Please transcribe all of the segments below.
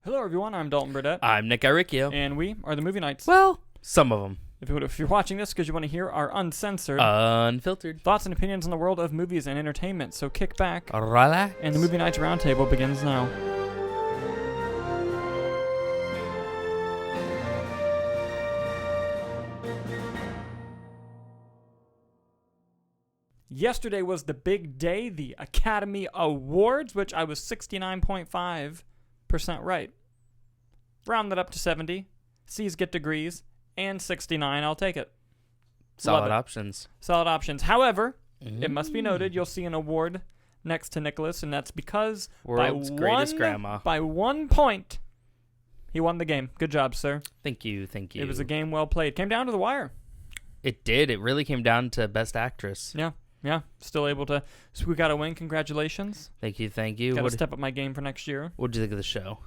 Hello, everyone. I'm Dalton Burdett. I'm Nick Aricchio. And we are the Movie Nights. Well, some of them. If you're watching this because you want to hear our uncensored, unfiltered thoughts and opinions on the world of movies and entertainment, so kick back. Relax. And the Movie Nights Roundtable begins now. Yesterday was the big day, the Academy Awards, which I was 69.5% right. Round that up to 70. C's get degrees. And 69, I'll take it. Solid options. Solid options. However, it must be noted, you'll see an award next to Nicholas, and that's because World's greatest grandma. By 1 point, he won the game. Good job, sir. Thank you. It was a game well played. Came down to the wire. It did. It really came down to Best Actress. Yeah. Still able to squeak out a win. Congratulations. Thank you. Got to step up my game for next year. What did you think of the show?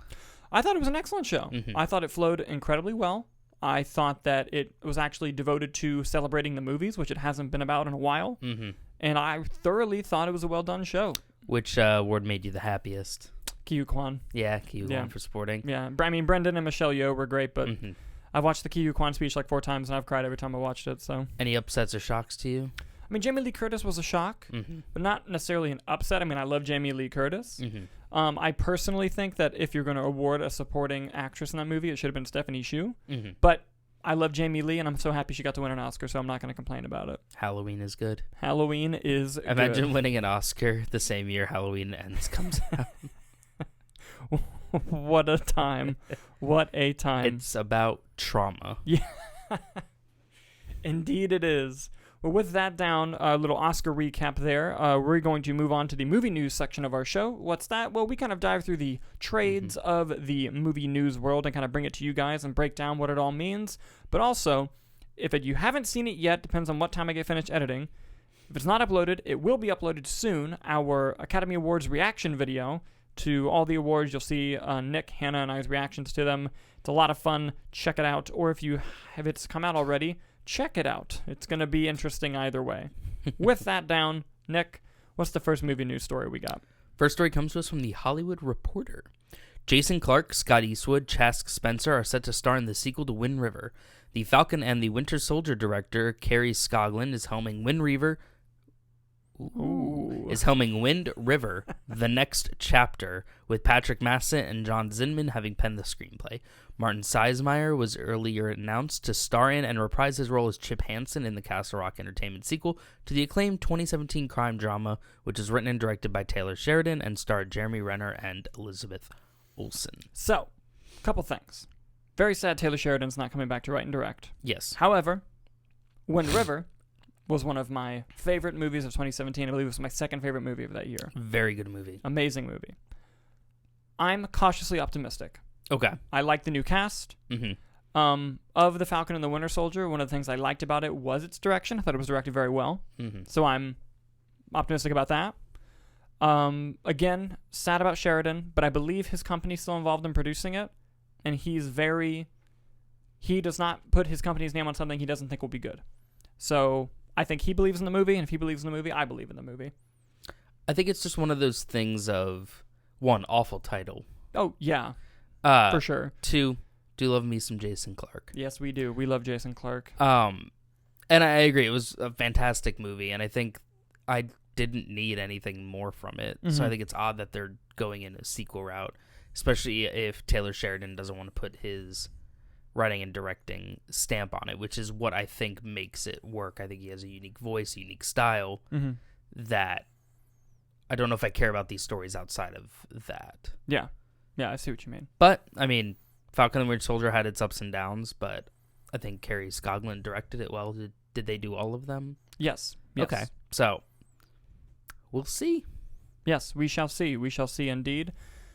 I thought it was an excellent show. Mm-hmm. I thought it flowed incredibly well. I thought that it was actually devoted to celebrating the movies, which it hasn't been about in a while. Mm-hmm. And I thoroughly thought it was a well-done show. Which award made you the happiest? Kiyu Kwan. Yeah, Kiyu Kwan for supporting. Yeah, I mean, Brendan and Michelle Yeoh were great, but I've watched the Kiyu Kwan speech like 4 times, and I've cried every time I watched it. So, any upsets or shocks to you? I mean, Jamie Lee Curtis was a shock, but not necessarily an upset. I mean, I love Jamie Lee Curtis. I personally think that if you're going to award a supporting actress in that movie, it should have been Stephanie Hsu. But I love Jamie Lee, and I'm so happy she got to win an Oscar, so I'm not going to complain about it. Halloween is good. Halloween is Imagine good. Winning an Oscar the same year Halloween Ends comes out. What a time. What a time. It's about trauma. Yeah. Indeed it is. Well, with that down, a little Oscar recap there. We're going to move on to the movie news section of our show. What's that? Well, we kind of dive through the trades of the movie news world and kind of bring it to you guys and break down what it all means. But also, if you haven't seen it yet, depends on what time I get finished editing. If it's not uploaded, it will be uploaded soon. Our Academy Awards reaction video to all the awards. You'll see Nick, Hannah, and I's reactions to them. It's a lot of fun. Check it out. Or if it's come out already, check it out. It's going to be interesting either way. With that down, Nick, what's the first movie news story we got? First story comes to us from The Hollywood Reporter. Jason Clarke, Scott Eastwood, Chask Spencer are set to star in the sequel to Wind River. The Falcon and the Winter Soldier director, Kerry Skoglund, is helming Wind River, the next chapter, with Patrick Massett and John Zinman having penned the screenplay. Martin Sizemore was earlier announced to star in and reprise his role as Chip Hansen in the Castle Rock Entertainment sequel to the acclaimed 2017 crime drama, which is written and directed by Taylor Sheridan and starred Jeremy Renner and Elizabeth Olsen. So, a couple things. Very sad Taylor Sheridan's not coming back to write and direct. Yes. However, Wind River was one of my favorite movies of 2017. I believe it was my second favorite movie of that year. Very good movie. Amazing movie. I'm cautiously optimistic. Okay. I like the new cast. Of The Falcon and the Winter Soldier, one of the things I liked about it was its direction. I thought it was directed very well. So I'm optimistic about that. Again, sad about Sheridan, but I believe his company's still involved in producing it. And he does not put his company's name on something he doesn't think will be good. So I think he believes in the movie, and if he believes in the movie, I believe in the movie. I think it's just one of those things of, 1, awful title. Oh, yeah. For sure. 2, do love me some Jason Clarke. Yes, we do. We love Jason Clarke. And I agree. It was a fantastic movie, and I think I didn't need anything more from it. So I think it's odd that they're going in a sequel route, especially if Taylor Sheridan doesn't want to put his writing and directing stamp on it, which is what I think makes it work. I think he has a unique voice, a unique style that I don't know if I care about these stories outside of that. Yeah. Yeah, I see what you mean. But, I mean, Falcon and Winter Soldier had its ups and downs, but I think Kerry Skoglund directed it well. Did they do all of them? Yes. Okay. So, we'll see. Yes, we shall see. We shall see indeed.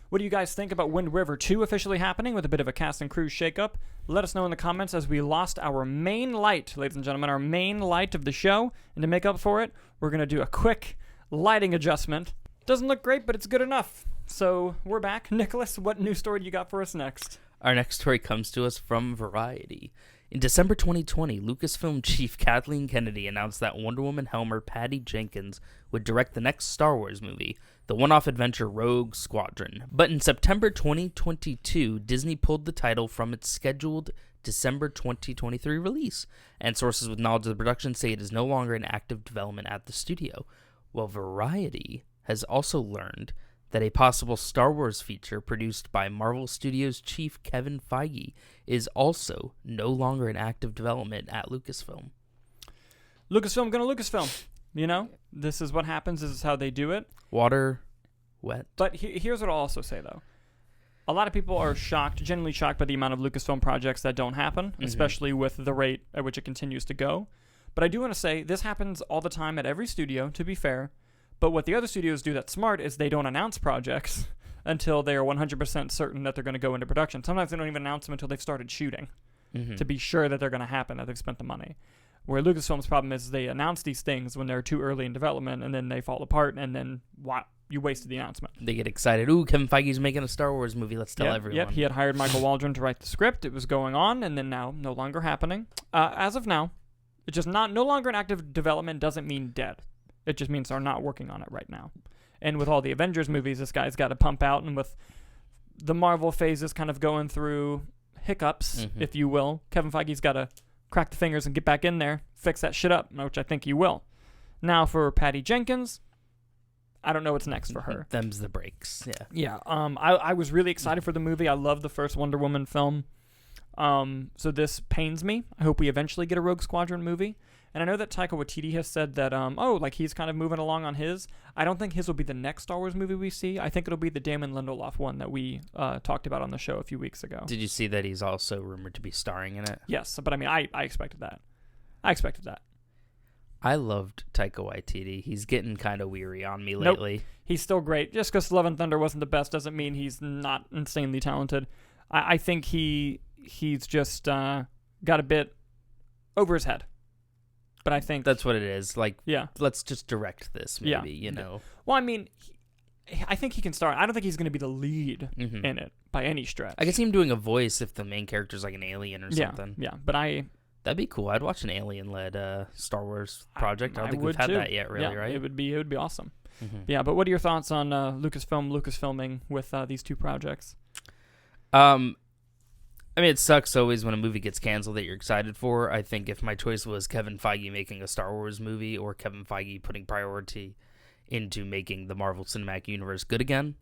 What do you guys think about Wind River 2 officially happening with a bit of a cast and crew shakeup? Let us know in the comments, as we lost our main light, ladies and gentlemen, our main light of the show. And to make up for it, we're going to do a quick lighting adjustment. Doesn't look great, but it's good enough. So we're back. Nicholas, what news story do you got for us next? Our next story comes to us from Variety. In December 2020, Lucasfilm chief Kathleen Kennedy announced that Wonder Woman helmer Patty Jenkins would direct the next Star Wars movie. the one-off adventure Rogue Squadron. But in September 2022, Disney pulled the title from its scheduled December 2023 release, and sources with knowledge of the production say it is no longer in active development at the studio. Well, Variety has also learned that a possible Star Wars feature produced by Marvel Studios chief Kevin Feige is also no longer in active development at Lucasfilm. Lucasfilm gonna Lucasfilm. You know, this is what happens. This is how they do it. Water, wet. But here's what I'll also say, though. A lot of people are genuinely shocked by the amount of Lucasfilm projects that don't happen, especially with the rate at which it continues to go. But I do want to say this happens all the time at every studio, to be fair. But what the other studios do that's smart is they don't announce projects until they are 100% certain that they're going to go into production. Sometimes they don't even announce them until they've started shooting to be sure that they're going to happen, that they've spent the money. Where Lucasfilm's problem is they announce these things when they're too early in development, and then they fall apart, and then you wasted the announcement. They get excited. Ooh, Kevin Feige's making a Star Wars movie. Let's tell everyone. Yep, he had hired Michael Waldron to write the script. It was going on, and then now no longer happening. As of now, it's just no longer in active development doesn't mean dead. It just means they're not working on it right now. And with all the Avengers movies this guy's got to pump out, and with the Marvel phases kind of going through hiccups, if you will, Kevin Feige's got to crack the fingers and get back in there, fix that shit up, which I think he will. Now for Patty Jenkins, I don't know what's next for her. Them's the breaks. Yeah. Yeah. I was really excited for the movie. I love the first Wonder Woman film. So this pains me. I hope we eventually get a Rogue Squadron movie. And I know that Taika Waititi has said that, he's kind of moving along on his. I don't think his will be the next Star Wars movie we see. I think it'll be the Damon Lindelof one that we talked about on the show a few weeks ago. Did you see that he's also rumored to be starring in it? Yes, but I mean, I expected that. I loved Taika Waititi. He's getting kind of weary on me lately. Nope. He's still great. Just because Love and Thunder wasn't the best doesn't mean he's not insanely talented. I think he's just got a bit over his head. But I think that's what it is. Let's just direct this, maybe, you know. Well, I mean, I think he can start. I don't think he's going to be the lead in it by any stretch. I can see him doing a voice if the main character's like an alien or something. Yeah, but that'd be cool. I'd watch an alien-led Star Wars project. I don't think we've had that yet, really, right? It would be awesome. Yeah, but what are your thoughts on Lucasfilming with these two projects? I mean, it sucks always when a movie gets canceled that you're excited for. I think if my choice was Kevin Feige making a Star Wars movie or Kevin Feige putting priority into making the Marvel Cinematic Universe good again,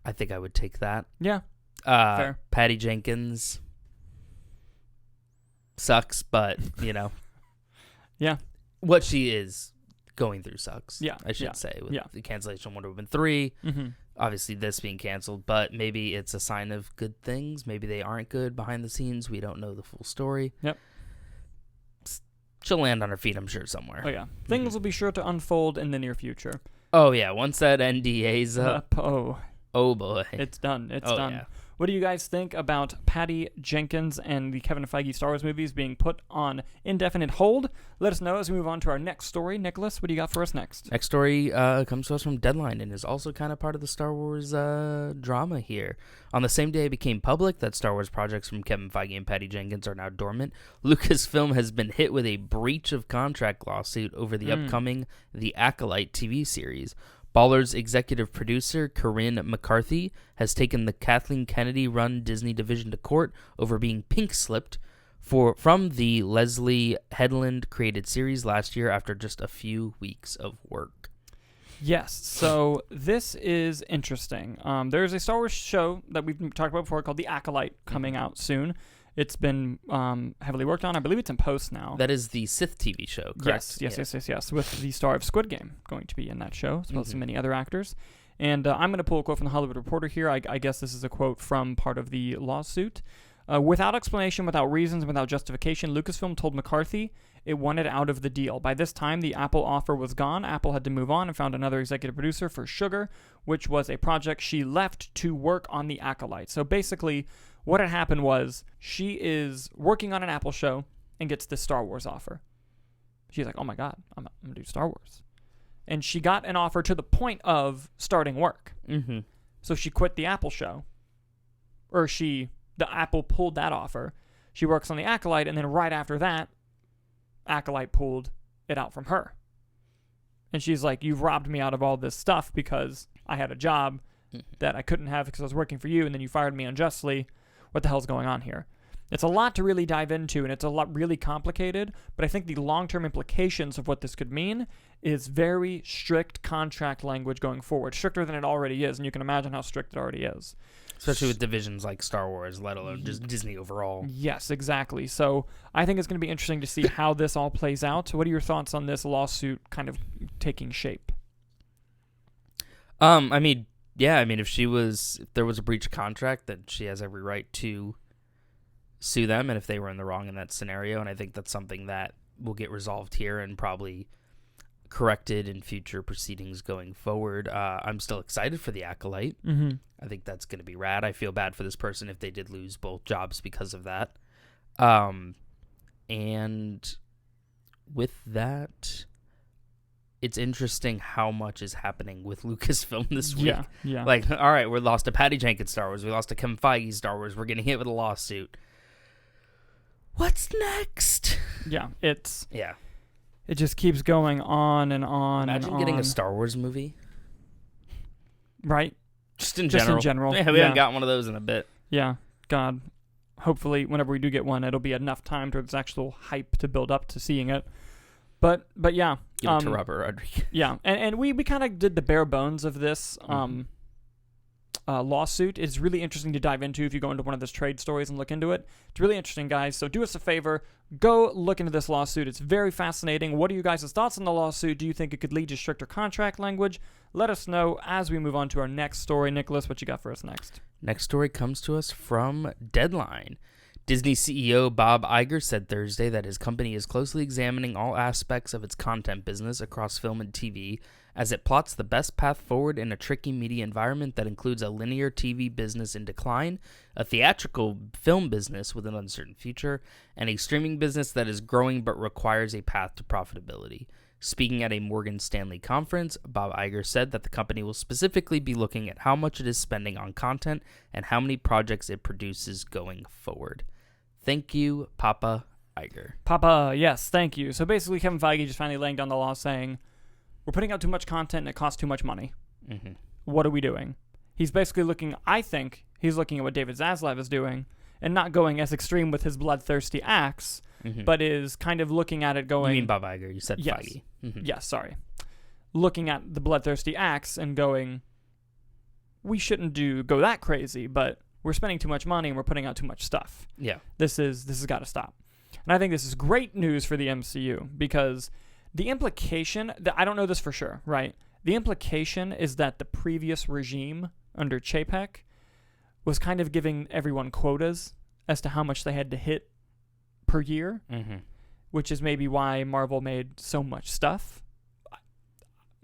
I think I would take that. Yeah, fair. Patty Jenkins sucks, but, you know. Yeah. What she is going through sucks. Yeah. I should say. With the cancellation of Wonder Woman 3. Obviously, this being canceled, but maybe it's a sign of good things. Maybe they aren't good behind the scenes. We don't know the full story. Yep. She'll land on her feet, I'm sure, somewhere. Oh, yeah. Things will be sure to unfold in the near future. Oh, yeah. Once that NDA's up. Oh, boy. It's done. It's done. Yeah. What do you guys think about Patty Jenkins and the Kevin Feige Star Wars movies being put on indefinite hold? Let us know as we move on to our next story. Nicholas, what do you got for us next? Next story comes to us from Deadline and is also kind of part of the Star Wars drama here. On the same day it became public that Star Wars projects from Kevin Feige and Patty Jenkins are now dormant, Lucasfilm has been hit with a breach of contract lawsuit over the upcoming The Acolyte TV series. Baller's executive producer, Corinne McCarthy, has taken the Kathleen Kennedy-run Disney division to court over being pink-slipped from the Leslie Headland-created series last year after just a few weeks of work. Yes, so this is interesting. There's a Star Wars show that we've talked about before called The Acolyte coming out soon. It's been heavily worked on. I believe it's in post now. That is the Sith TV show, correct? Yes. With the star of Squid Game going to be in that show, as well as many other actors. And I'm going to pull a quote from the Hollywood Reporter here. I guess this is a quote from part of the lawsuit. Without explanation, without reasons, without justification, Lucasfilm told McCarthy it wanted out of the deal. By this time, the Apple offer was gone. Apple had to move on and found another executive producer for Sugar, which was a project she left to work on The Acolyte. So basically, what had happened was she is working on an Apple show and gets this Star Wars offer. She's like, oh my God, I'm going to do Star Wars. And she got an offer to the point of starting work. So she quit the Apple show. Or the Apple pulled that offer. She works on The Acolyte, and then right after that, Acolyte pulled it out from her. And she's like, you've robbed me out of all this stuff because I had a job that I couldn't have because I was working for you, and then you fired me unjustly. What the hell's going on here? It's a lot to really dive into, and it's a lot really complicated, but I think the long-term implications of what this could mean is very strict contract language going forward, stricter than it already is, and you can imagine how strict it already is. Especially with divisions like Star Wars, let alone just Disney overall. Yes, exactly. So I think it's going to be interesting to see how this all plays out. What are your thoughts on this lawsuit kind of taking shape? I mean, if there was a breach of contract, then she has every right to sue them, and if they were in the wrong in that scenario, and I think that's something that will get resolved here and probably corrected in future proceedings going forward. I'm still excited for the Acolyte. Mm-hmm. I think that's going to be rad. I feel bad for this person if they did lose both jobs because of that. And with that, it's interesting how much is happening with Lucasfilm this week. Yeah. Like, all right, we lost to Patty Jenkins Star Wars. We lost to Kevin Feige Star Wars. We're getting hit with a lawsuit. What's next? Yeah, It just keeps going on and on. Imagine getting a Star Wars movie. Right? Just in general. Yeah, we haven't got one of those in a bit. Yeah. God. Hopefully, whenever we do get one, it'll be enough time towards actual hype to build up to seeing it. But yeah. Give it to Robert Rodriguez. Yeah. And we kind of did the bare bones of this lawsuit. It's really interesting to dive into if you go into one of those trade stories and look into it. It's really interesting, guys. So do us a favor. Go look into this lawsuit. It's very fascinating. What are you guys' thoughts on the lawsuit? Do you think it could lead to stricter contract language? Let us know as we move on to our next story. Nicholas, what you got for us next? Next story comes to us from Deadline. Disney CEO Bob Iger said Thursday that his company is closely examining all aspects of its content business across film and TV as it plots the best path forward in a tricky media environment that includes a linear TV business in decline, a theatrical film business with an uncertain future, and a streaming business that is growing but requires a path to profitability. Speaking at a Morgan Stanley conference, Bob Iger said that the company will specifically be looking at how much it is spending on content and how many projects it produces going forward. Thank you, Papa Iger. Papa, yes, thank you. So basically, Kevin Feige just finally laying down the law saying, we're putting out too much content and it costs too much money. Mm-hmm. What are we doing? He's basically looking, I think, he's looking at what David Zaslav is doing and not going as extreme with his bloodthirsty acts, but is kind of looking at it going... You mean Bob Iger, you said yes. Feige. Mm-hmm. Yes, sorry. Looking at the bloodthirsty acts and going, we shouldn't go that crazy, but we're spending too much money and we're putting out too much stuff. Yeah. This has got to stop. And I think this is great news for the MCU because the implication, I don't know this for sure, right? The implication is that the previous regime under Chapek was kind of giving everyone quotas as to how much they had to hit per year, which is maybe why Marvel made so much stuff.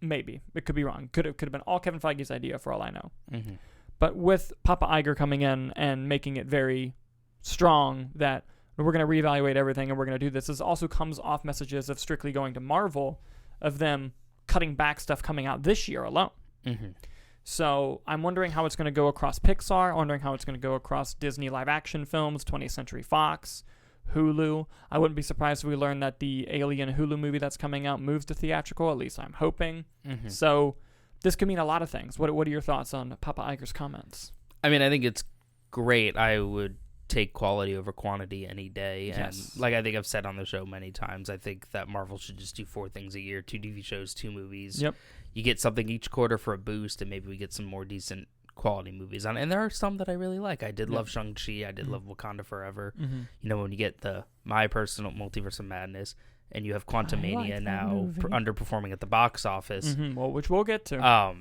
Maybe. It could be wrong. Could have been all Kevin Feige's idea for all I know. Mm-hmm. But with Papa Iger coming in and making it very strong that we're going to reevaluate everything and we're going to do this also comes off messages of strictly going to Marvel, of them cutting back stuff coming out this year alone. Mm-hmm. So I'm wondering how it's going to go across Pixar. I'm wondering how it's going to go across Disney live action films, 20th Century Fox, Hulu. I wouldn't be surprised if we learn that the Alien Hulu movie that's coming out moves to theatrical. At least I'm hoping. Mm-hmm. So this could mean a lot of things. What are your thoughts on Papa Iger's comments? I mean, I think it's great. I would take quality over quantity any day. Yes. And like I think I've said on the show many times, I think that Marvel should just do 4 things a year, 2 TV shows, 2 movies. Yep. You get something each quarter for a boost, and maybe we get some more decent quality movies on. And there are some that I really like. I did love Shang-Chi. I did love Wakanda Forever. Mm-hmm. You know, when you get my personal Multiverse of Madness, and you have Quantumania now underperforming at the box office. Mm-hmm. Well, which we'll get to.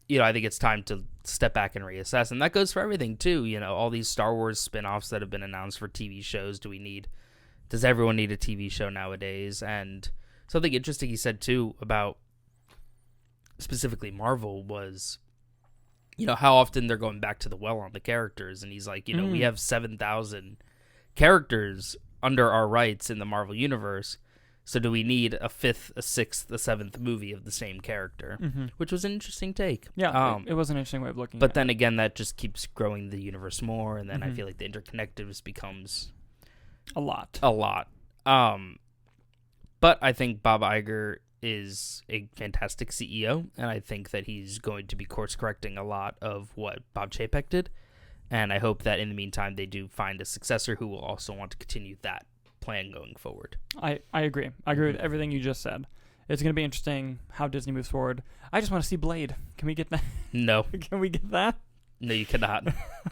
You know, I think it's time to step back and reassess. And that goes for everything, too. You know, all these Star Wars spin-offs that have been announced for TV shows. Does everyone need a TV show nowadays? And something interesting he said, too, about specifically Marvel was, you know, how often they're going back to the well on the characters. And he's like, you know, we have 7,000 characters under our rights in the Marvel Universe. So do we need a 5th, a 6th, a 7th movie of the same character? Mm-hmm. Which was an interesting take. Yeah, it was an interesting way of looking at it. But then again, that just keeps growing the universe more, and then I feel like the interconnectedness becomes... A lot. But I think Bob Iger is a fantastic CEO, and I think that he's going to be course-correcting a lot of what Bob Chapek did, and I hope that in the meantime they do find a successor who will also want to continue that plan going forward. I agree. I agree with everything you just said. It's going to be interesting how Disney moves forward. I just want to see Blade. Can we get that? No. Can we get that? No, you cannot.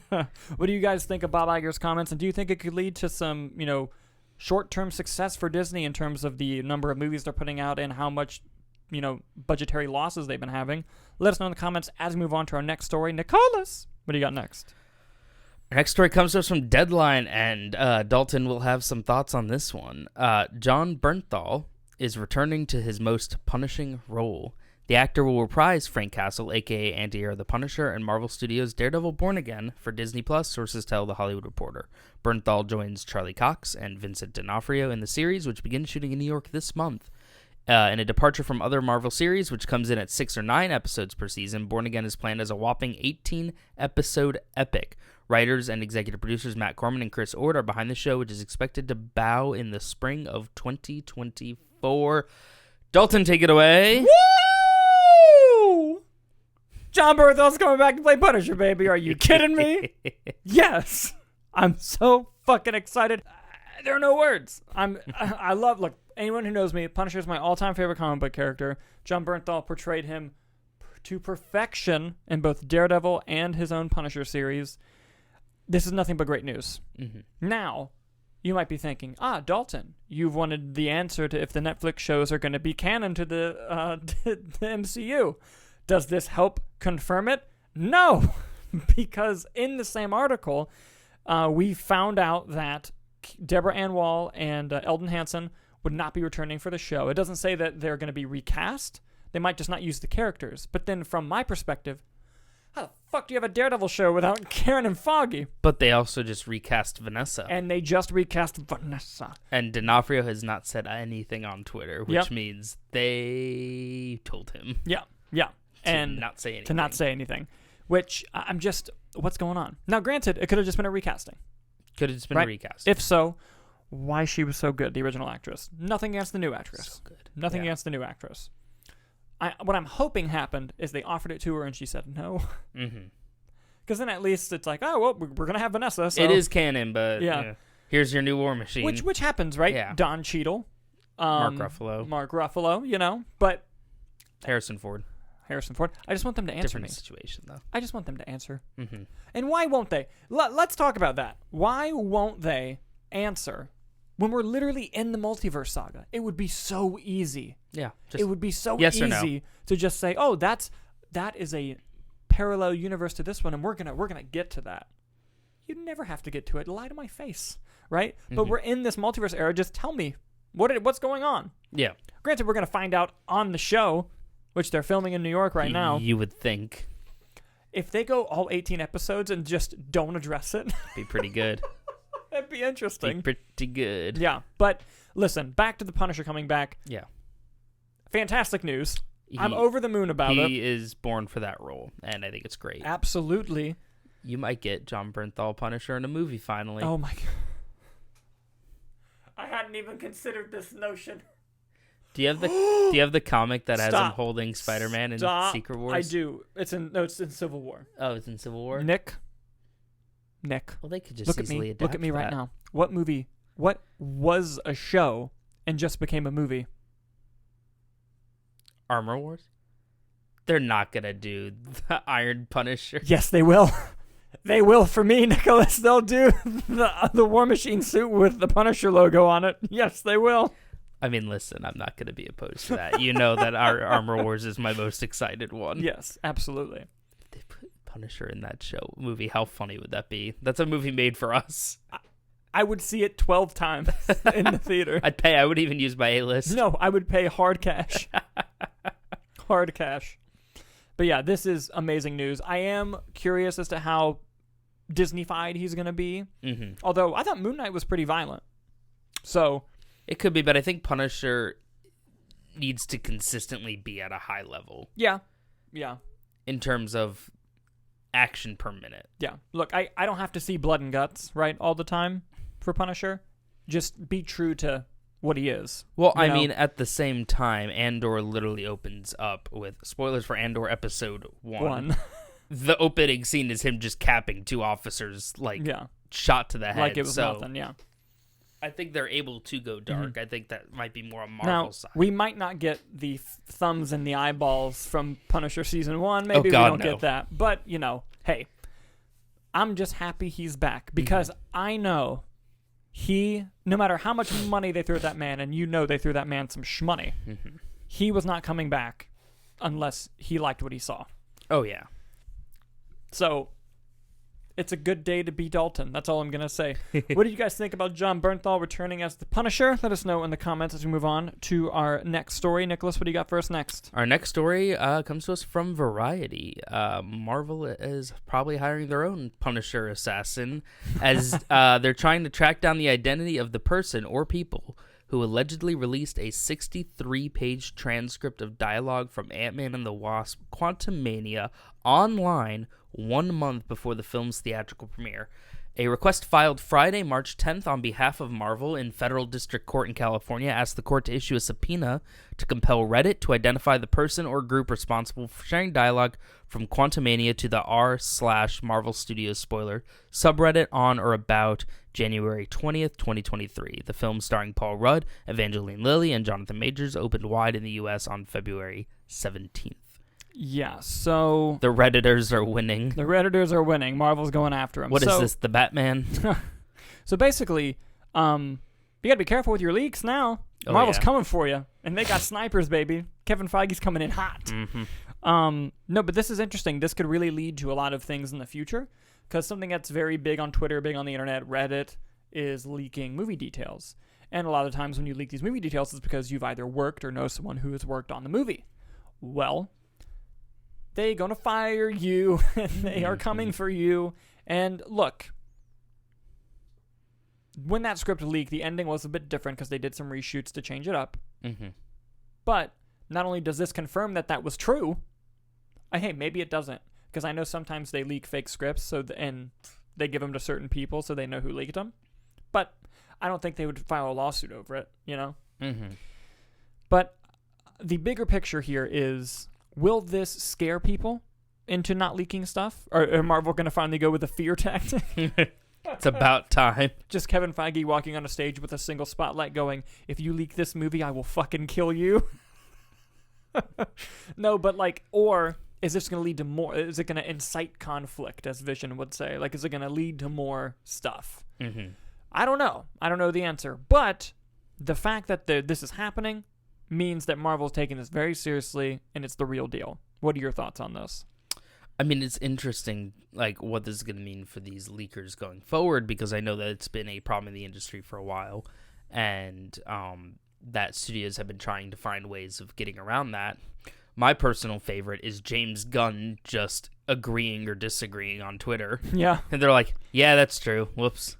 What do you guys think of Bob Iger's comments, and do you think it could lead to some, short-term success for Disney in terms of the number of movies they're putting out and how much, budgetary losses they've been having? Let us know in the comments as we move on to our next story. Nicholas, what do you got next? Our next story comes to us from Deadline, and Dalton will have some thoughts on this one. Jon Bernthal is returning to his most punishing role. The actor will reprise Frank Castle, a.k.a. Anti-Hero the Punisher, in Marvel Studios' Daredevil Born Again for Disney+, sources tell The Hollywood Reporter. Bernthal joins Charlie Cox and Vincent D'Onofrio in the series, which begins shooting in New York this month. In a departure from other Marvel series, which comes in at 6 or 9 episodes per season, Born Again is planned as a whopping 18-episode epic. Writers and executive producers Matt Corman and Chris Ord are behind the show, which is expected to bow in the spring of 2024. Dalton, take it away. Woo! Jon Bernthal's coming back to play Punisher, baby. Are you kidding me? Yes. I'm so fucking excited. There are no words. Look, anyone who knows me, Punisher is my all-time favorite comic book character. Jon Bernthal portrayed him to perfection in both Daredevil and his own Punisher series. This is nothing but great news. Mm-hmm. Now, you might be thinking, Dalton, you've wanted the answer to if the Netflix shows are going to be canon to the MCU. Does this help confirm it? No, because in the same article, we found out that Deborah Ann Wall and Eldon Hansen would not be returning for the show. It doesn't say that they're going to be recast. They might just not use the characters. But then from my perspective, how the fuck do you have a Daredevil show without Karen and Foggy? But they also just recast Vanessa. And they just recast Vanessa. And D'Onofrio has not said anything on Twitter, which means they told him. Yeah. To not say anything. Which, I'm just, what's going on? Now, granted, it could have just been a recasting. Could have just been a recast. If so, why she was so good, the original actress. Nothing against the new actress. So good. Nothing against the new actress. What I'm hoping happened is they offered it to her and she said no. Mm-hmm. Because then at least it's like, we're going to have Vanessa. So. It is canon, but here's your new War Machine. Which happens, right? Yeah. Don Cheadle. Mark Ruffalo, but... Harrison Ford. I just want them to answer Different me. Situation, though. I just want them to answer. Mm-hmm. And why won't they? Let's talk about that. Why won't they answer when we're literally in the multiverse saga? It would be so easy. Yeah. It would be so yes easy to just say, that is a parallel universe to this one, and we're gonna get to that. You never have to get to it. Lie to my face, right? Mm-hmm. But we're in this multiverse era. Just tell me what's going on. Yeah. Granted, we're gonna find out on the show, which they're filming in New York right now. You would think. If they go all 18 episodes and just don't address it, be pretty good. That'd be interesting. Be pretty good. Yeah, but listen, back to the Punisher coming back. Yeah. Fantastic news. I'm over the moon about it. He is born for that role, and I think it's great. Absolutely. You might get Jon Bernthal Punisher in a movie finally. Oh my god. I hadn't even considered this notion. Do you have the comic that has him holding Spider-Man in Secret Wars? I do. It's in Civil War. Oh, it's in Civil War? Nick. Well, they could just easily adapt Look at me right now. What was a show and just became a movie? Armor Wars? They're not going to do the Iron Punisher. Yes, they will. They will for me, Nicholas. They'll do the War Machine suit with the Punisher logo on it. Yes, they will. I mean, listen, I'm not going to be opposed to that. You know that our Armor Wars is my most excited one. Yes, absolutely. If they put Punisher in that movie, how funny would that be? That's a movie made for us. I would see it 12 times in the theater. I'd pay. I would even use my A-list. No, I would pay hard cash. Hard cash. But yeah, this is amazing news. I am curious as to how Disney-fied he's going to be. Mm-hmm. Although, I thought Moon Knight was pretty violent. So... It could be, but I think Punisher needs to consistently be at a high level. Yeah. In terms of action per minute. Yeah. Look, I don't have to see blood and guts, right, all the time for Punisher. Just be true to what he is. Well, I mean, at the same time, Andor literally opens up with spoilers for Andor episode 1. The opening scene is him just capping 2 officers, shot to the head. Like it was nothing, yeah. I think they're able to go dark. I think that might be more on now, Marvel's side. We might not get the thumbs and the eyeballs from Punisher Season 1. Maybe we don't get that. But, hey, I'm just happy he's back because I know no matter how much money they threw at that man, and they threw that man some shmoney, he was not coming back unless he liked what he saw. Oh, yeah. So, it's a good day to be Dalton. That's all I'm going to say. What do you guys think about Jon Bernthal returning as the Punisher? Let us know in the comments as we move on to our next story. Nicholas, what do you got for us next? Our next story comes to us from Variety. Marvel is probably hiring their own Punisher assassin as they're trying to track down the identity of the person or people who allegedly released a 63-page transcript of dialogue from Ant-Man and the Wasp Quantumania online 1 month before the film's theatrical premiere. A request filed Friday, March 10th on behalf of Marvel in Federal District Court in California asked the court to issue a subpoena to compel Reddit to identify the person or group responsible for sharing dialogue from Quantumania to the r/Marvel Studios spoiler subreddit on or about January 20th, 2023. The film starring Paul Rudd, Evangeline Lilly, and Jonathan Majors opened wide in the U.S. on February 17th. Yeah, so... The Redditors are winning. Marvel's going after him. What is this, the Batman? So basically, you gotta be careful with your leaks now. Marvel's coming for you. And they got snipers, baby. Kevin Feige's coming in hot. No, but this is interesting. This could really lead to a lot of things in the future. Because something that's very big on Twitter, big on the internet, Reddit, is leaking movie details. And a lot of times when you leak these movie details, it's because you've either worked or know someone who has worked on the movie. Well... they're going to fire you, and they are coming for you. And look, when that script leaked, the ending was a bit different because they did some reshoots to change it up. But not only does this confirm that that was true, hey, maybe it doesn't. Because I know sometimes they leak fake scripts and they give them to certain people so they know who leaked them. But I don't think they would file a lawsuit over it, But the bigger picture here is... will this scare people into not leaking stuff? Or are Marvel going to finally go with the fear tactic? It's about time. Just Kevin Feige walking on a stage with a single spotlight going, if you leak this movie, I will fucking kill you. No, but or is this going to lead to more? Is it going to incite conflict, as Vision would say? Is it going to lead to more stuff? I don't know. I don't know the answer. But the fact that this is happening means that Marvel's taking this very seriously, and it's the real deal. What are your thoughts on this? I mean, it's interesting, what this is going to mean for these leakers going forward, because I know that it's been a problem in the industry for a while, and that studios have been trying to find ways of getting around that. My personal favorite is James Gunn just agreeing or disagreeing on Twitter. Yeah. And they're like, yeah, that's true. Whoops.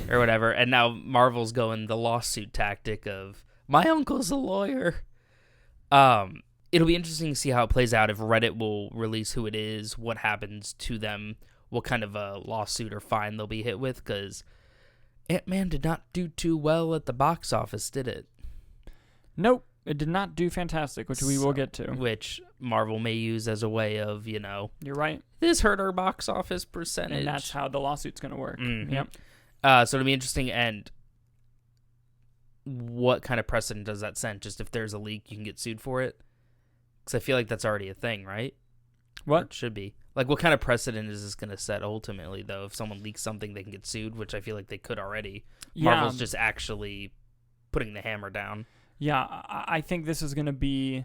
Or whatever. And now Marvel's going the lawsuit tactic of, my uncle's a lawyer. It'll be interesting to see how it plays out, if Reddit will release who it is, what happens to them, what kind of a lawsuit or fine they'll be hit with, because Ant-Man did not do too well at the box office, did it? Nope, it did not do fantastic, which we will get to. Which Marvel may use as a way of, You're right. This hurt our box office percentage. And that's how the lawsuit's going to work. Yep. So it'll be interesting, and what kind of precedent does that set? Just if there's a leak, you can get sued for it? Because I feel like that's already a thing, right? What? Or it should be. What kind of precedent is this going to set ultimately, though? If someone leaks something, they can get sued, which I feel like they could already. Yeah. Marvel's just actually putting the hammer down. Yeah, I think this is going to be...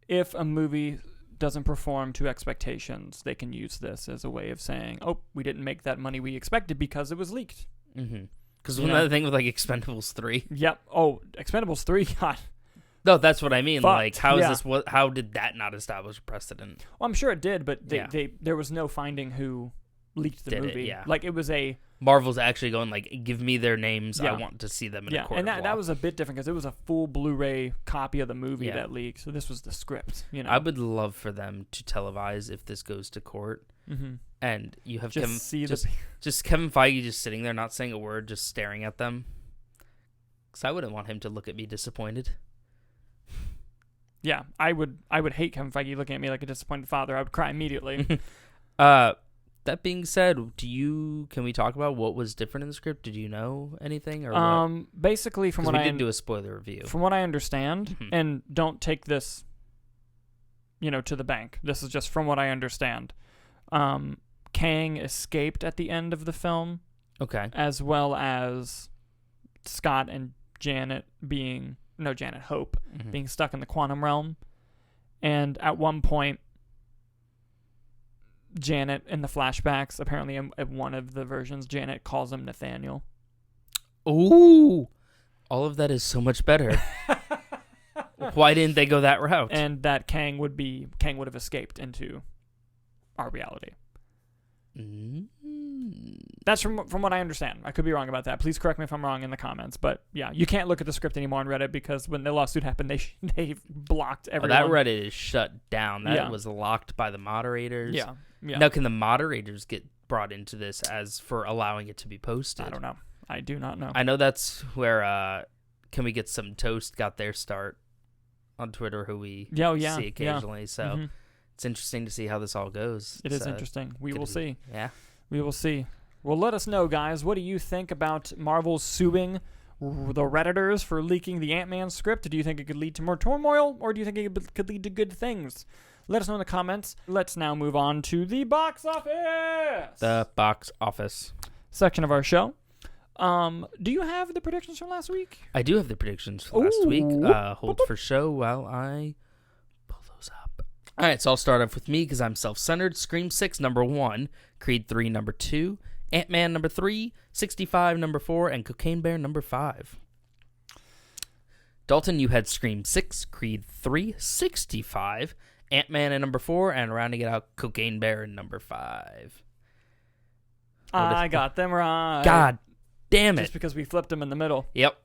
if a movie doesn't perform to expectations, they can use this as a way of saying, oh, we didn't make that money we expected because it was leaked. Because another thing with Expendables 3. Yep. Oh, Expendables 3, God. No, that's what I mean. Fucked. How is this? How did that not establish a precedent? Well, I'm sure it did, but there was no finding who leaked the movie. It was a... Marvel's actually going, give me their names. I want to see them in a court of law. And that was a bit different because it was a full Blu-ray copy of the movie that leaked. So this was the script, I would love for them to televise if this goes to court. And you have just Kevin Feige just sitting there, not saying a word, just staring at them. because I wouldn't want him to look at me disappointed. Yeah, I would hate Kevin Feige looking at me like a disappointed father. I would cry immediately. That being said, can we talk about what was different in the script? Did you know anything? Or what? Basically, from what we did do a spoiler review. From what I understand, and don't take this, to the bank. This is just from what I understand. Kang escaped at the end of the film. Okay. As well as Scott and Janet Hope being stuck in the quantum realm. And at one point, Janet, in the flashbacks, apparently in one of the versions, Janet calls him Nathaniel. Ooh! All of that is so much better. Why didn't they go that route? And that Kang would have escaped into our reality. That's from what I understand. I could be wrong about that. Please correct me if I'm wrong in the comments. But yeah, you can't look at the script anymore on Reddit because when the lawsuit happened, they blocked everyone. That Reddit is shut down. That was locked by the moderators. Yeah. Now, can the moderators get brought into this as for allowing it to be posted? I don't know. I do not know. I know that's where Can We Get Some Toast got their start on Twitter, who we see occasionally. So it's interesting to see how this all goes. It is interesting. We will see. Yeah. We will see. Well, let us know, guys. What do you think about Marvel suing the Redditors for leaking the Ant-Man script? Do you think it could lead to more turmoil, or do you think it could lead to good things? Let us know in the comments. Let's now move on to the box office. The box office section of our show. Do you have the predictions from last week? I do have the predictions from last week. Hold for show while I pull those up. All right, so I'll start off with me because I'm self-centered. Scream 6, number 1. Creed 3, number 2. Ant-Man, number 3. 65, number 4. And Cocaine Bear, number 5. Dalton, you had Scream 6, Creed 3, 65. Ant-Man at number 4, and rounding it out, Cocaine Bear in number 5. I got them right. God damn it. Just because we flipped them in the middle. Yep.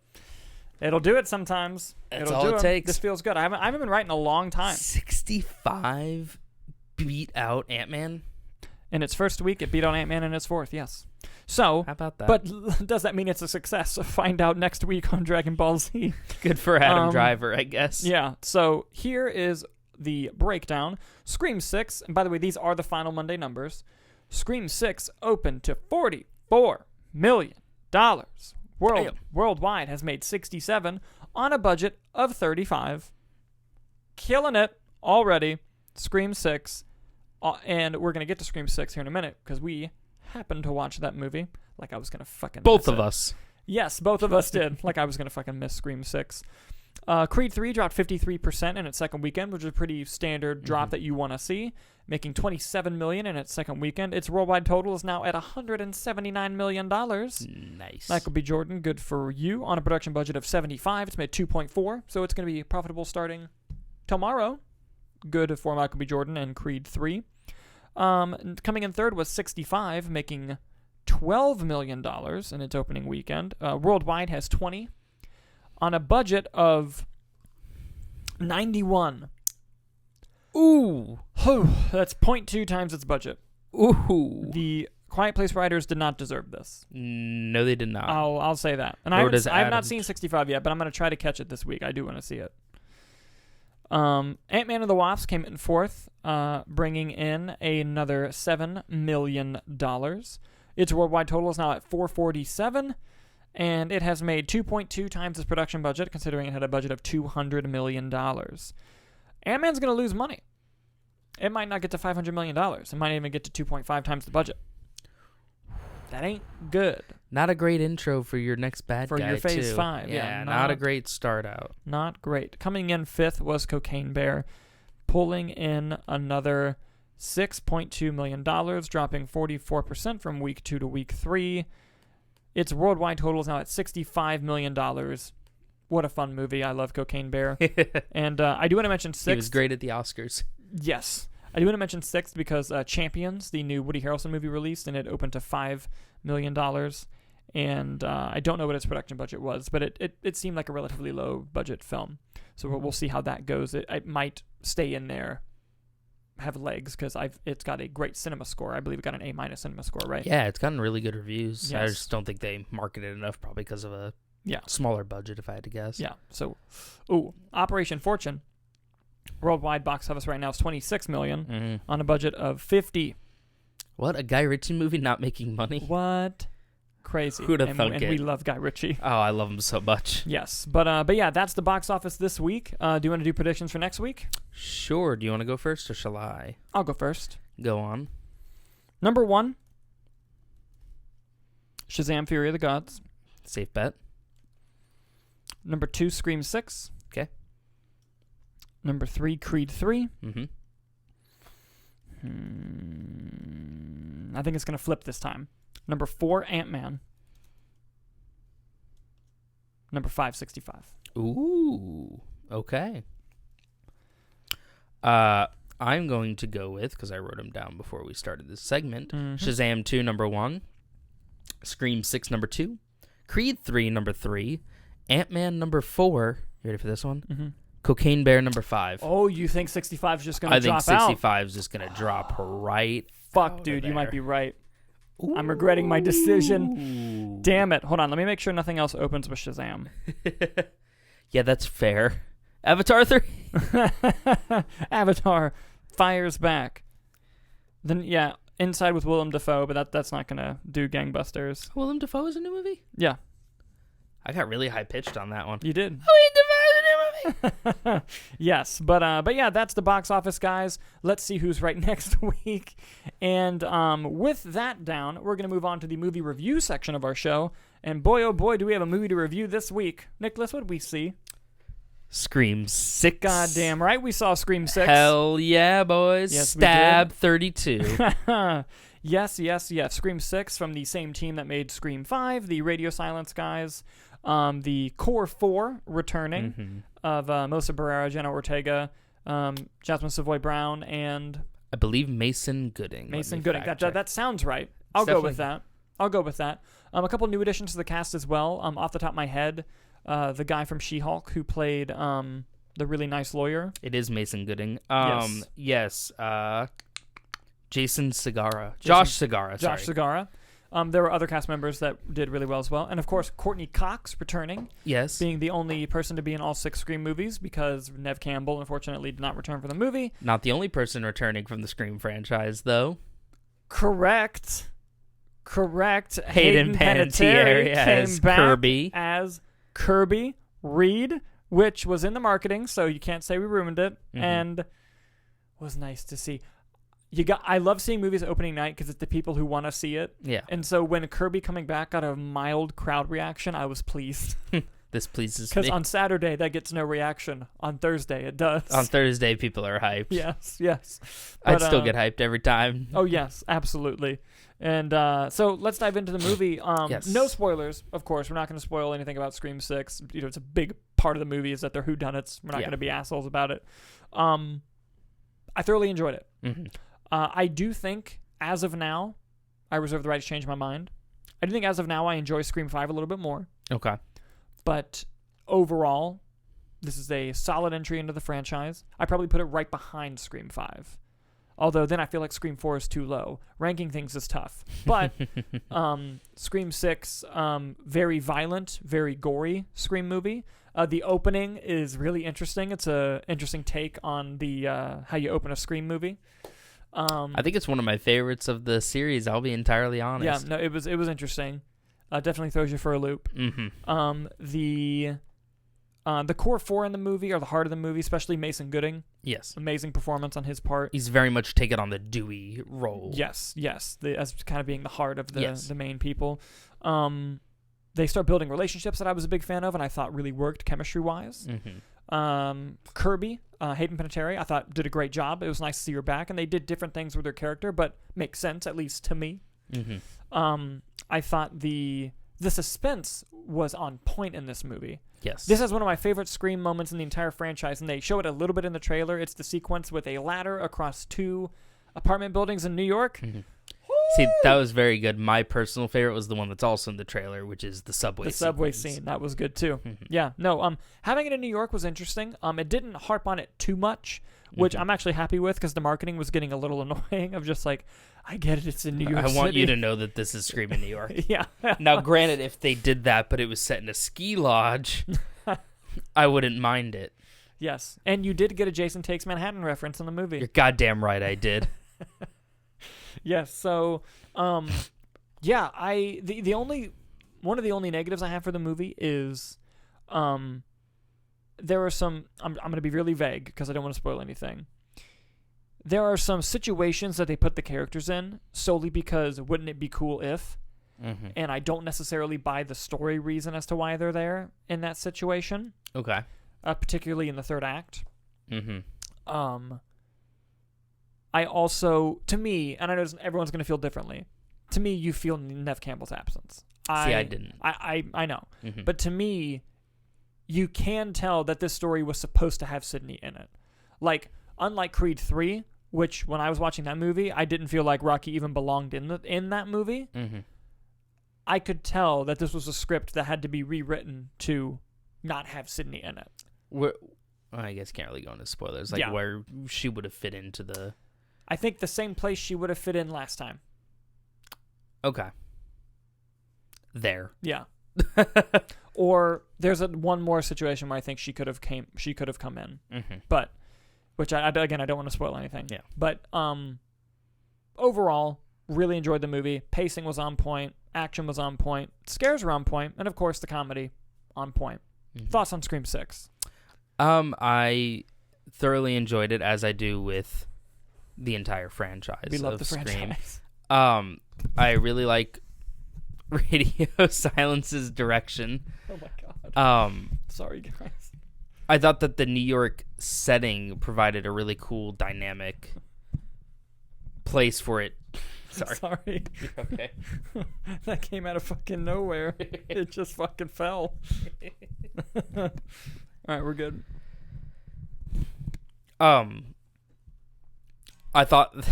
It'll do it sometimes. That's all it takes. This feels good. I haven't been right in a long time. 65 beat out Ant-Man? In its first week, it beat out Ant-Man in its fourth, yes. So, how about that? But does that mean it's a success? Find out next week on Dragon Ball Z. Good for Adam Driver, I guess. Yeah. So here is the breakdown. Scream 6, and by the way, these are the final Monday numbers. Scream 6 opened to $44 million. Worldwide has made 67 on a budget of 35. Killing it already. Scream 6. And we're going to get to Scream 6 here in a minute because we happened to watch that movie like I was going to fucking both of us. Yes, both of us did. Like I was going to fucking miss Scream 6. Creed 3 dropped 53% in its second weekend, which is a pretty standard drop that you want to see, making $27 million in its second weekend. Its worldwide total is now at $179 million. Nice. Michael B. Jordan, good for you. On a production budget of $75, it's made $2.4, so it's going to be profitable starting tomorrow. Good for Michael B. Jordan and Creed 3. Coming in third was 65, making $12 million in its opening weekend. Worldwide has 20. On a budget of 91. Ooh. That's 0.2 times its budget. Ooh. The Quiet Place writers did not deserve this. No, they did not. I'll say that. And I have not seen 65 yet, but I'm going to try to catch it this week. I do want to see it. Ant-Man and the Wasp came in fourth, bringing in another $7 million. Its worldwide total is now at 447. And it has made 2.2 times its production budget, considering it had a budget of $200 million. Ant-Man's going to lose money. It might not get to $500 million. It might even get to 2.5 times the budget. That ain't good. Not a great intro for your next bad guy, for your phase too. 5. Yeah, not a great start out. Not great. Coming in fifth was Cocaine Bear, pulling in another $6.2 million, dropping 44% from week 2 to week 3. Its worldwide total is now at $65 million. What a fun movie. I love Cocaine Bear. And I do want to mention sixth. He was great at the Oscars. Yes. I do want to mention sixth because Champions, the new Woody Harrelson movie, released, and it opened to $5 million. And I don't know what its production budget was, but it seemed like a relatively low budget film. So we'll see how that goes. It might stay in there, have legs, because it's got a great cinema score. I believe it got an A- cinema score, right? Yeah, it's gotten really good reviews. Yes. I just don't think they marketed enough, probably because of a Yeah. Smaller budget, if I had to guess. Yeah. So, Operation Fortune, worldwide box office right now is $26 million on a budget of $50. What? A Guy Ritchie movie not making money? What? Crazy. Who'd have thunk and it? we love Guy Ritchie. Oh, I love him so much. Yes. But yeah, that's the box office this week. Do you want to do predictions for next week? Sure. Do you want to go first, or shall I? I'll go first. Go on. Number 1, Shazam! Fury of the Gods. Safe bet. Number 2, Scream 6. Okay. Number 3, Creed 3. I think it's going to flip this time. Number 4, Ant-Man. Number 5, 65. Ooh. Okay. I'm going to go with, because I wrote them down before we started this segment, Shazam 2, number 1. Scream 6, number 2. Creed 3, number 3. Ant-Man, number 4. You ready for this one? Cocaine Bear, number 5. Oh, you think 65 is just going to drop out? I think 65 is just going to drop right Fuck, dude, you might be right. Ooh. I'm regretting my decision. Damn it. Hold on, let me make sure nothing else opens with Shazam. Yeah, that's fair. Avatar 3? Avatar fires back. Then, yeah, Inside with Willem Dafoe, but that's not going to do gangbusters. Willem Dafoe is a new movie? Yeah. I got really high-pitched on that one. You did. Willem Dafoe is a new movie! Yes, but yeah, that's the box office, guys. Let's see who's right next week. And with that down, we're going to move on to the movie review section of our show. And boy, oh boy, do we have a movie to review this week. Nicholas, what did we see? Scream 6. Goddamn right, we saw Scream 6. Hell yeah, boys. Yes, Stab 32. Yes. Scream 6 from the same team that made Scream 5, the Radio Silence guys. The Core 4 returning of Melissa Barrera, Jenna Ortega, Jasmine Savoy Brown, and I believe Mason Gooding. That sounds right. I'll go with that. A couple new additions to the cast as well. Off the top of my head, the guy from She-Hulk who played the really nice lawyer. It is Mason Gooding. Yes. Jason Segura. Josh Segura. Josh Segura. There were other cast members that did really well as well. And, of course, Courtney Cox returning. Yes. Being the only person to be in all 6 Scream movies because Neve Campbell, unfortunately, did not return for the movie. Not the only person returning from the Scream franchise, though. Correct. Hayden Panettiere came back Kirby. as Kirby Reed, which was in the marketing, so you can't say we ruined it. And was nice to see. I love seeing movies opening night because it's the people who want to see it. Yeah. And so when Kirby coming back got a mild crowd reaction, I was pleased. This pleases me. Because on Saturday, that gets no reaction. On Thursday, it does. On Thursday, people are hyped. Yes. I'd still get hyped every time. Oh, yes, absolutely. And so let's dive into the movie. Yes. No spoilers, of course. We're not going to spoil anything about Scream 6. It's a big part of the movie is that they're whodunits. We're not going to be assholes about it. I thoroughly enjoyed it. I do think, as of now, I reserve the right to change my mind. I do think, as of now, I enjoy Scream 5 a little bit more. Okay. But overall, this is a solid entry into the franchise. I probably put it right behind Scream 5. Although then I feel like Scream 4 is too low. Ranking things is tough. But Scream 6, very violent, very gory Scream movie. The opening is really interesting. It's an interesting take on the how you open a Scream movie. I think it's one of my favorites of the series. I'll be entirely honest. Yeah, no, it was interesting. Definitely throws you for a loop. The core 4 in the movie are the heart of the movie, especially Mason Gooding. Yes, amazing performance on his part. He's very much taken on the Dewey role. Yes, as kind of being the heart of the main people. They start building relationships that I was a big fan of, and I thought really worked chemistry wise. Kirby, Hayden Panettiere, I thought did a great job. It was nice to see her back, and they did different things with her character, but makes sense, at least to me. I thought the suspense was on point in this movie. Yes. This is one of my favorite Scream moments in the entire franchise, and they show it a little bit in the trailer. It's the sequence with a ladder across 2 apartment buildings in New York. See, that was very good. My personal favorite was the one that's also in the trailer, which is the subway scene. The subway scene. That was good, too. Yeah. No, having it in New York was interesting. It didn't harp on it too much, which I'm actually happy with because the marketing was getting a little annoying of just like, I get it. It's in New York I want City. you to know that this is Screaming New York. Yeah. Now, granted, if they did that, but it was set in a ski lodge, I wouldn't mind it. Yes. And you did get a Jason Takes Manhattan reference in the movie. You're goddamn right I did. Yes. So, yeah, the only one of the only negatives I have for the movie is, there are some. I'm going to be really vague because I don't want to spoil anything. There are some situations that they put the characters in solely because wouldn't it be cool if, and I don't necessarily buy the story reason as to why they're there in that situation. Okay. Particularly in the third act. Mm-hmm. I also, to me, and I know everyone's going to feel differently. To me, you feel Neve Campbell's absence. I didn't. I know. Mm-hmm. But to me, you can tell that this story was supposed to have Sydney in it. Like, unlike Creed 3, which when I was watching that movie, I didn't feel like Rocky even belonged in that movie. Mm-hmm. I could tell that this was a script that had to be rewritten to not have Sydney in it. I guess can't really go into spoilers. Like where she would have fit into the... I think the same place she would have fit in last time. Okay. There. Yeah. Or there's one more situation where I think she could have come in. Mm-hmm. But which I don't want to spoil anything. Yeah. But overall, really enjoyed the movie. Pacing was on point, action was on point, scares were on point, and of course the comedy on point. Mm-hmm. Thoughts on Scream 6? I thoroughly enjoyed it, as I do with the entire franchise. We love the Scream. franchise. I really like Radio Silence's direction. Oh my god. Sorry guys. I thought that the New York setting provided a really cool dynamic place for it. Sorry. Okay. That came out of fucking nowhere. It just fucking fell. All right, we're good. I thought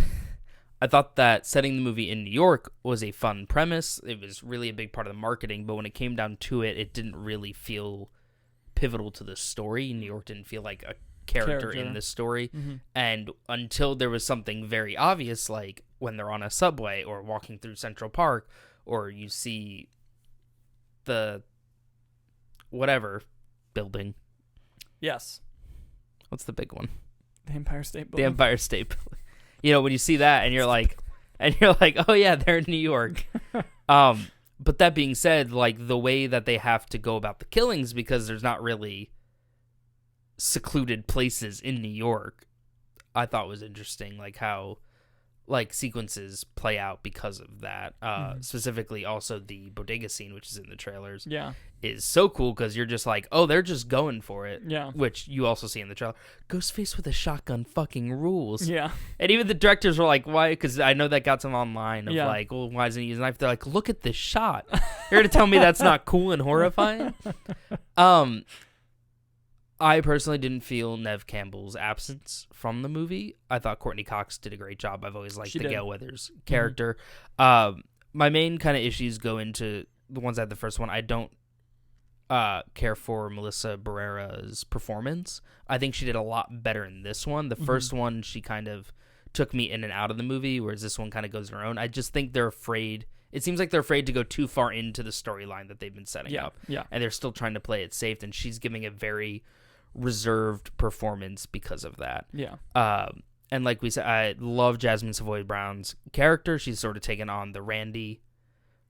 that setting the movie in New York was a fun premise. It was really a big part of the marketing, but when it came down to it, it didn't really feel pivotal to the story. New York didn't feel like a character in the story. Mm-hmm. And until there was something very obvious, like when they're on a subway or walking through Central Park, or you see the whatever building. Yes. What's the big one? The Empire State Building. The Empire State Building. You know, when you see that and you're like, oh yeah, they're in New York. But that being said, like the way that they have to go about the killings, because there's not really secluded places in New York, I thought was interesting. Like how like sequences play out because of that. Specifically also the bodega scene, which is in the trailers, is so cool because you're just like, oh, they're just going for it. Yeah. Which you also see in the trailer. Ghostface with a shotgun fucking rules. Yeah. And even the directors were like, why? Because I know that got some online of like, well, why doesn't he use a knife? They're like, look at this shot. You're going to tell me that's not cool and horrifying? I personally didn't feel Neve Campbell's absence from the movie. I thought Courtney Cox did a great job. I've always liked Gail Weathers character. Mm-hmm. My main kind of issues go into the ones at the first one. I don't care for Melissa Barrera's performance. I think she did a lot better in this one. The first one, she kind of took me in and out of the movie, whereas this one kind of goes on her own. I just think they're afraid. It seems like they're afraid to go too far into the storyline that they've been setting up. Yeah. And they're still trying to play it safe, and she's giving a very reserved performance because of that. Yeah. And like we said, I love Jasmine Savoy Brown's character. She's sort of taken on the Randy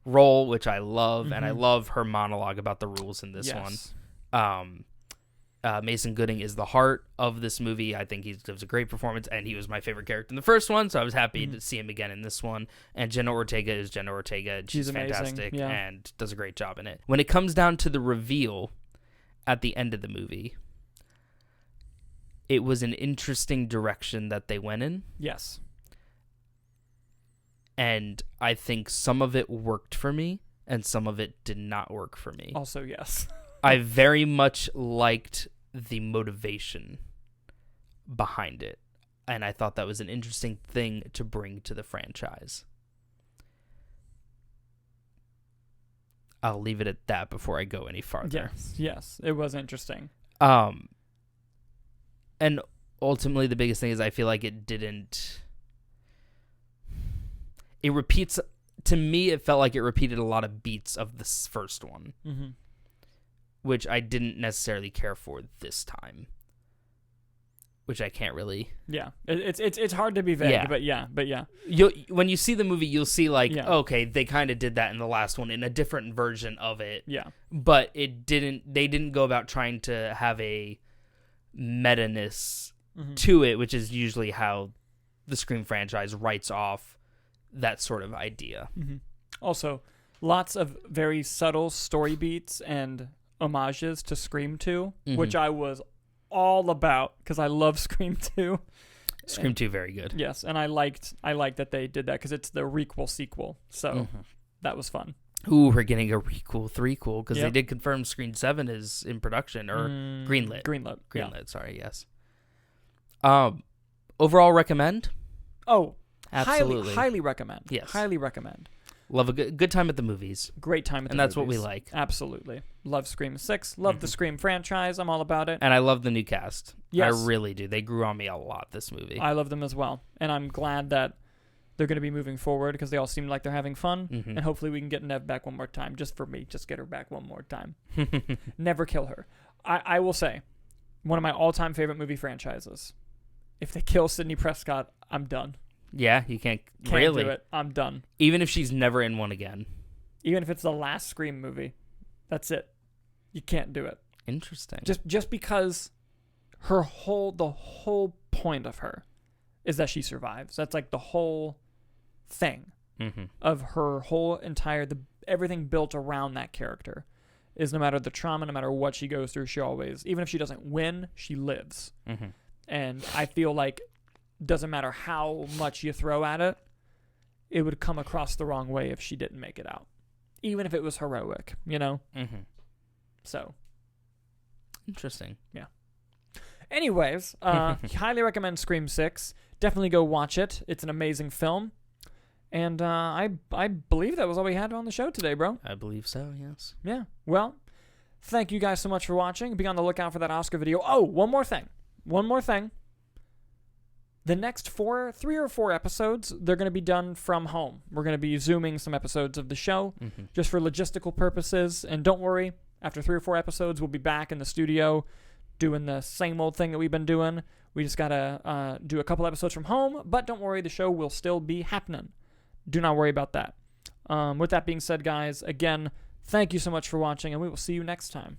role, which I love, and I love her monologue about the rules in this one. Mason Gooding is the heart of this movie. I think he gives a great performance, and he was my favorite character in the first one, so I was happy to see him again in this one. And Jenna Ortega is Jenna Ortega. She's fantastic and does a great job in it. When it comes down to the reveal at the end of the movie, it was an interesting direction that they went in. Yes. And I think some of it worked for me, and some of it did not work for me. Also, yes. I very much liked the motivation behind it, and I thought that was an interesting thing to bring to the franchise. I'll leave it at that before I go any farther. Yes, it was interesting. And ultimately, the biggest thing is I feel like it didn't... it repeats. To me, it felt like it repeated a lot of beats of this first one, which I didn't necessarily care for this time. Which I can't really. Yeah, it's hard to be vague, but yeah. When you see the movie, you'll see okay, they kind of did that in the last one in a different version of it. Yeah, but it didn't. They didn't go about trying to have a meta-ness to it, which is usually how the Scream franchise writes off that sort of idea. Also, lots of very subtle story beats and homages to Scream 2, which I was all about because I love Scream 2. Scream 2 very good. Yes, and I liked that they did that because it's the requel sequel. So that was fun. Ooh, we're getting a requel, threequel because they did confirm Scream 7 is in production or greenlit. Greenlit, sorry, yes. Overall recommend? Oh, absolutely. Highly recommend. Yes. Highly recommend. Love a good time at the movies. Great time at the movies. And that's what we like. Absolutely. Love Scream 6. Love the Scream franchise. I'm all about it. And I love the new cast. Yes. I really do. They grew on me a lot, this movie. I love them as well. And I'm glad that they're going to be moving forward because they all seem like they're having fun. And hopefully we can get Nev back one more time. Just for me. Just get her back one more time. Never kill her. I will say, one of my all-time favorite movie franchises. If they kill Sidney Prescott, I'm done. Yeah, you can't do it. I'm done. Even if she's never in one again. Even if it's the last Scream movie. That's it. You can't do it. Interesting. Just because the whole point of her is that she survives. That's like the whole thing of her whole entire everything built around that character is no matter the trauma, no matter what she goes through, she always, even if she doesn't win, she lives. And I feel like doesn't matter how much you throw at it, it would come across the wrong way if she didn't make it out, even if it was heroic, you know. So interesting. Yeah. Anyways, highly recommend Scream 6. Definitely go watch it. It's an amazing film. And I believe that was all we had on the show today, bro. I believe so, yes. Yeah. Well, thank you guys so much for watching. Be on the lookout for that Oscar video. Oh, one more thing. The next 3 or 4 episodes, they're going to be done from home. We're going to be Zooming some episodes of the show just for logistical purposes. And don't worry, after 3 or 4 episodes, we'll be back in the studio doing the same old thing that we've been doing. We just got to do a couple episodes from home. But don't worry, the show will still be happening. Do not worry about that. With that being said, guys, again, thank you so much for watching, and we will see you next time.